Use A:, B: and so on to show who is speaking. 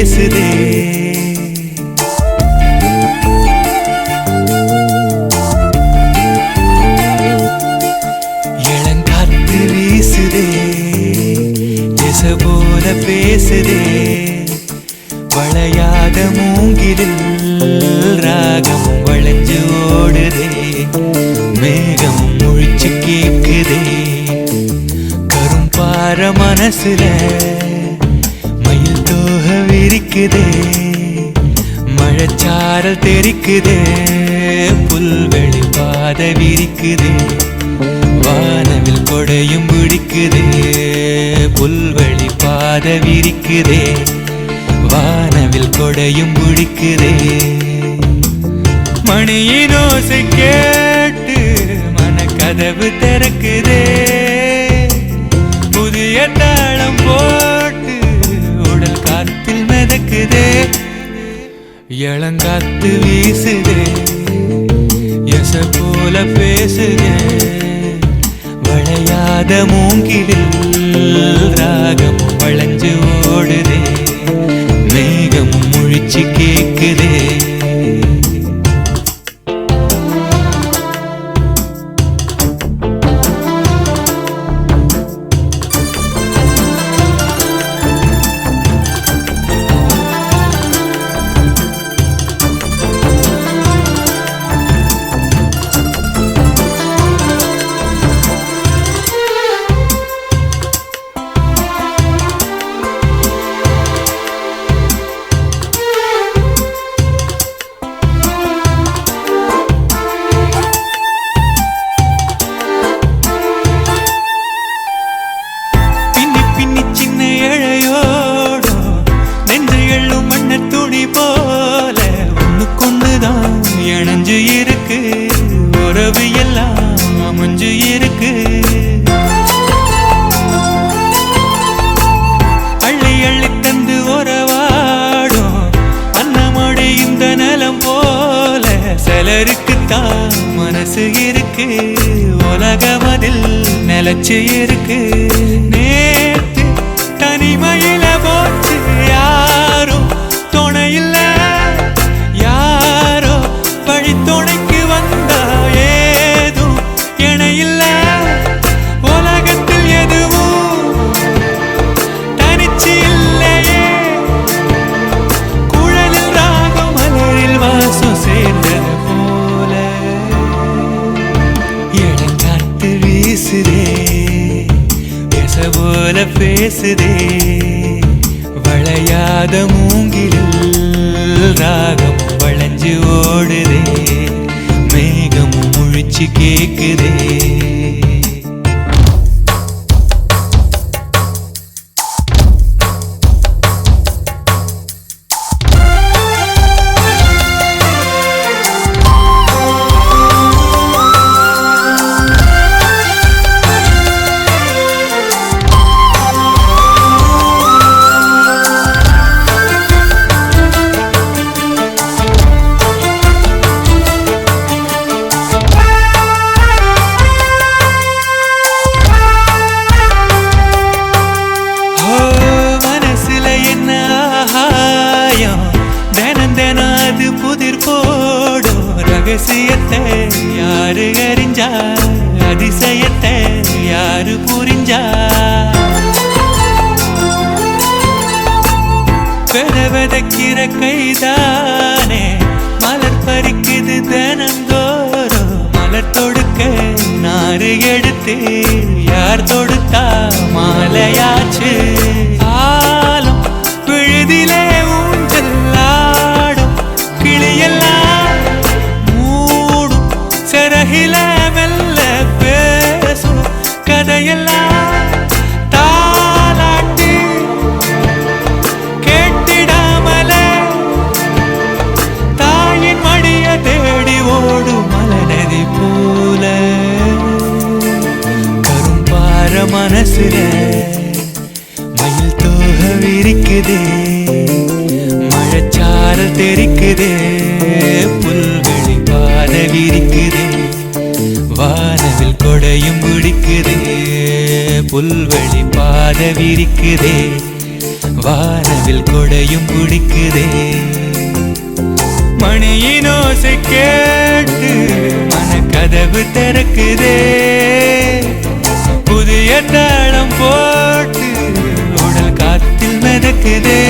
A: பேசுதே. இளங்காத்து வீசுதே, திசை போல பேசுதே. வளையாத மூங்கிலில் ராகம் வளைஞ்சு ஓடுதே. மேகம் முழிச்சு கேக்குதே. கரும்பார மனசுல மயில் தோக விரிக்குதே. மழைச்சாரல் தெரிக்குதே. புல்வெளி பாத விரிக்குதே. வானவில் கொடையும் பிடிக்குதே. புல்வெளி பாத விரிக்குதே. வானவில் கொடையும் பிடிக்குதே. மணியின் ஓசை கேட்டு மனக்கதவு திறக்குதே. புதிய தாளம் போட்டு உடல் காத்தில் மிதக்குதே. இளங்காத்து வீசுதே, எச போல பேசுதே. வளையாத மூங்கிலில் ராகம் வளைஞ்சு ஓடுதே. மேகம் முழிச்சு கேக்குதே. போல ஒண்ணுக்கொண்ணுதான் இணைஞ்சு இருக்கு. உறவு எல்லாம் அமைஞ்சு இருக்கு. அள்ளி அள்ளி தந்து உறவாடும் அன்னமொழி இந்த நிலம் போல சிலருக்குத்தான் மனசு இருக்கு. உலகம் அதில் நிலச்சு இருக்கு. நேற்று தனிமையில போச்சு யாரும் துணையில்ல. யாரோ வழி துணைக்கு வந்தா ஏதும் இணையில்ல. உலகத்தில் எதுவும் தனிச்சு இல்லையே. குழலில் ராகம் மலரில் வாசம் சேர்ந்தது போல. இளங்காத்து வீசுதே, எச போல பேசுதே. வளையாத மூங்கிலில் ராகம் வளைஞ்சு ஓடுதே. மேகம் முழிச்சு கேக்குதே. ரகசியத்தை யாரு அறிஞ்சா, அதிசயத்தை யாரு புரிஞ்சா. விதக்கிற கைதானே மலர் பறிக்குது தினந்தோறும். மலர் தொடுக்க நாறு எடுத்து யார் தொடுத்தா மாலையாச்சு. ஆலம் விழுதிலே ஊஞ்சல் ஆடும் கிளியெல்லாம் மூடும். சிறகில மெல்ல பேசும் கதையெல்லாம் தாலாட்டி கேட்டிடாமலே தாயின் மடிய தேடி ஓடும் மலநதி போல. கரும்பார மனசுல மயில் தோக விரிக்குதே. மழைச்சாரல் தெரிக்குதே. புல்வெளி பாத விரிக்குதே. வானவில் கொடையும் பிடிக்குதே. புல்வெளி பாத விரிக்குதே. வானவில் கொடையும் பிடிக்குதே மணியின் ஓசை கேட்டு மனக்கதவு திறக்குதே புதிய தாளம் போட்டு உடல் காத்தில் மிதக்குதே